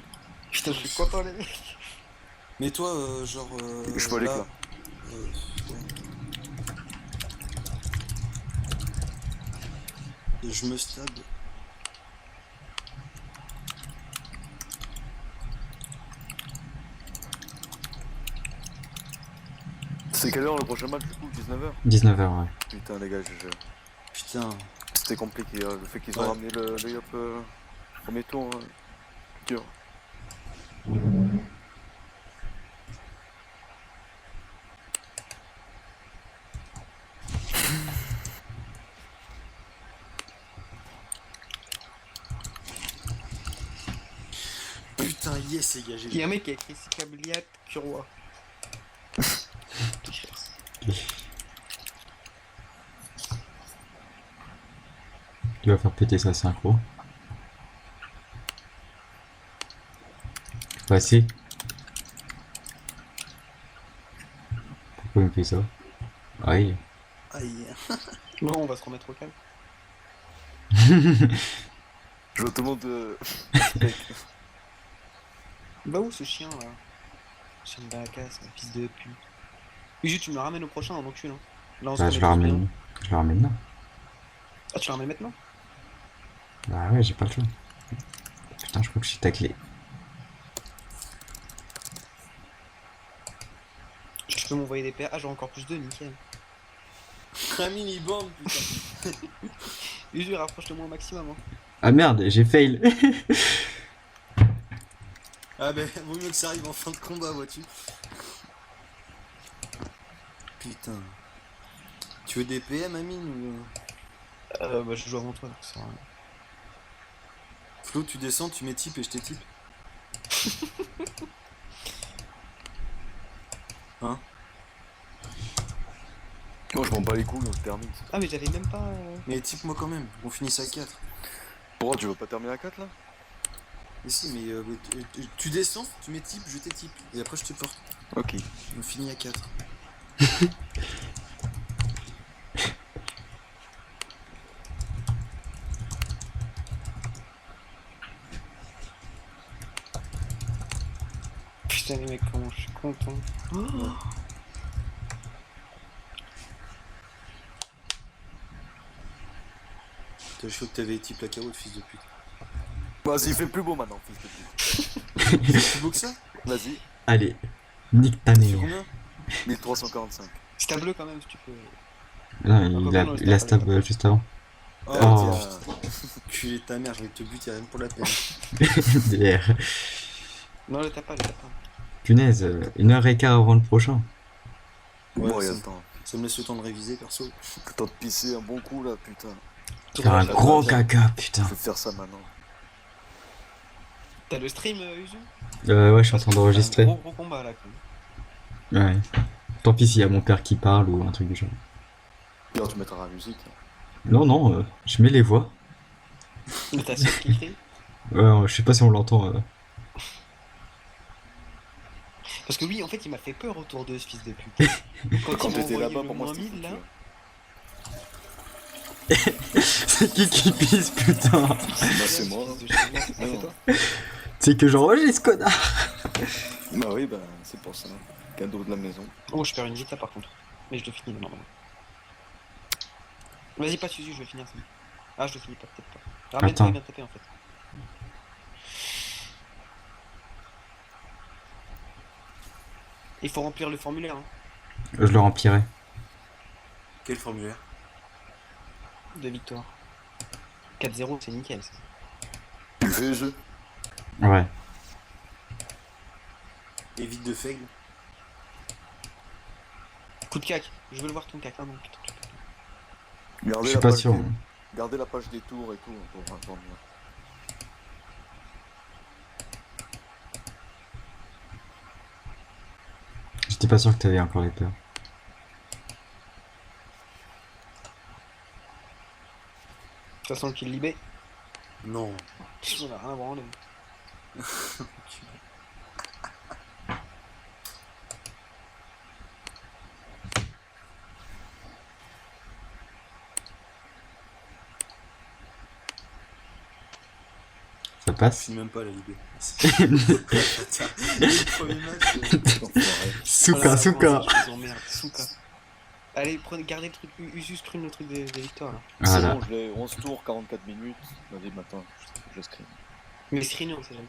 Putain, je suis content, les mecs.
Mais toi, genre...
Je peux aller
là,
là.
ouais. Je me stab.
C'est quelle heure le prochain match du coup? 19h?
19h, ouais.
Putain les gars,
Putain.
c'était compliqué, le fait qu'ils ont
Ouais.
ramené le layup premier tour, dur.
Putain, yes, les gars, j'ai...
Il y a un mec qui a écrit Cycabliat Kurwa.
Il va faire péter sa synchro. Passé. Pourquoi il me fait ça? Aïe.
Aïe.
Bon, on va se remettre au calme.
Je vois tout le monde.
Bah où ce chien là? Chien de baracasse, un fils de pute. Uju, tu me le ramènes au prochain en encul, hein. Là, on se
Bah,
remet
je le
tous bien.
ramène. Je le ramène là.
Ah, tu le ramènes maintenant?
Bah ouais, j'ai pas le choix. Putain, je crois que je suis taclé.
Tu peux m'envoyer des PA. Ah, j'ai encore plus de nickel.
Un mini-band, putain.
Uju, rapproche-le-moi au maximum, hein.
Ah merde, j'ai fail.
Ah ben, vaut mieux que ça arrive en fin de combat, vois-tu. Putain. Tu veux des PM, Amine, ou...
Bah, je joue avant toi, donc ça.
Flo, tu descends, tu mets type et je t'ai type. Hein?
Moi je m'en bats les couilles, on se termine.
Ah, mais j'avais même pas.
Mais type-moi quand même, on finit ça à 4.
Pourquoi tu veux pas terminer à 4 là?
Mais si, mais tu descends, tu mets type, je t'ai type. Et après je te porte.
Ok.
On finit à 4.
Putain, les mecs, comment je suis content. Oh,
T'as chaud que t'avais type la KO, fils de pute.
Vas-y, fais plus beau maintenant, fils de pute.
C'est plus beau que ça?
Vas-y,
Allez, nique ta
Tu fais
mère.
combien?
1345.
c'est ta bleu quand même, si tu peux.
Non, il a stab juste avant.
Oh,
Oh.
culé de ta mère, je vais te buter rien que pour la peine.
DR.
Non, le tape pas, le tape pas.
Punaise, 1h15 avant le prochain.
Ouais,
Bon, il y a
ça,
le temps.
ça me laisse le temps de réviser, perso.
Le temps de pisser un bon coup là, putain.
Faire un gros caca, putain.
Faut faire ça maintenant.
T'as le stream, Uzu?
Ouais, je suis en train d'enregistrer.
C'est un gros combat là, quoi.
Ouais. Tant pis s'il y a mon père qui parle ou un truc du genre.
Puis alors tu mettras la musique.
Non, non, je mets les voix.
Mais t'as sûr qu'il crie?
Je sais pas si on l'entend.
Parce que oui, en fait, il m'a fait peur autour de ce fils de pute.
Quand
il m'a
t'étais
envoyé
là-bas,
le
pour moi
moins
c'était
1000
foutu,
là.
C'est qui pisse, putain?
Bah c'est moi.
Fils de chien. Ah, c'est
Non.
toi.
C'est que j'enregistre, connard.
Bah oui, bah c'est pour ça. Cadeau de la maison.
Oh, je perds une vite là par contre. Mais je le finis normalement. Vas-y, pas Suzu, je vais finir ça. Ah, je le finis pas, peut-être pas. Ah, mais
Attends.
t'as bien tapé en fait. Il faut remplir le formulaire. Hein,
Je le remplirai.
Quel formulaire?
de victoire. 4-0, c'est nickel. Ça.
Tu le fais le jeu?
Ouais.
Évite de faigle.
Coup de cac, je veux le voir ton cac. Ah non, putain, tu peux.
Je
Gardez
suis
la
pas
page
sûr.
des- Gardez la page des tours et tout pour attendre.
J'étais J'étais pas sûr que t'avais encore les peurs.
Ça sent le kill libé.
Non.
On a rien à branler.
Ça
Je
passe.
finis même pas la Libé. Le premier match.
Enfoiré.
Souka, Souka.
Je vous emmerde, Souka. Allez, gardez le truc, Usus screen le truc des victoires là.
C'est
Voilà.
bon, je l'ai 11 tours, 44 minutes. Lundi matin, je screen.
Mais screenons, c'est jamais.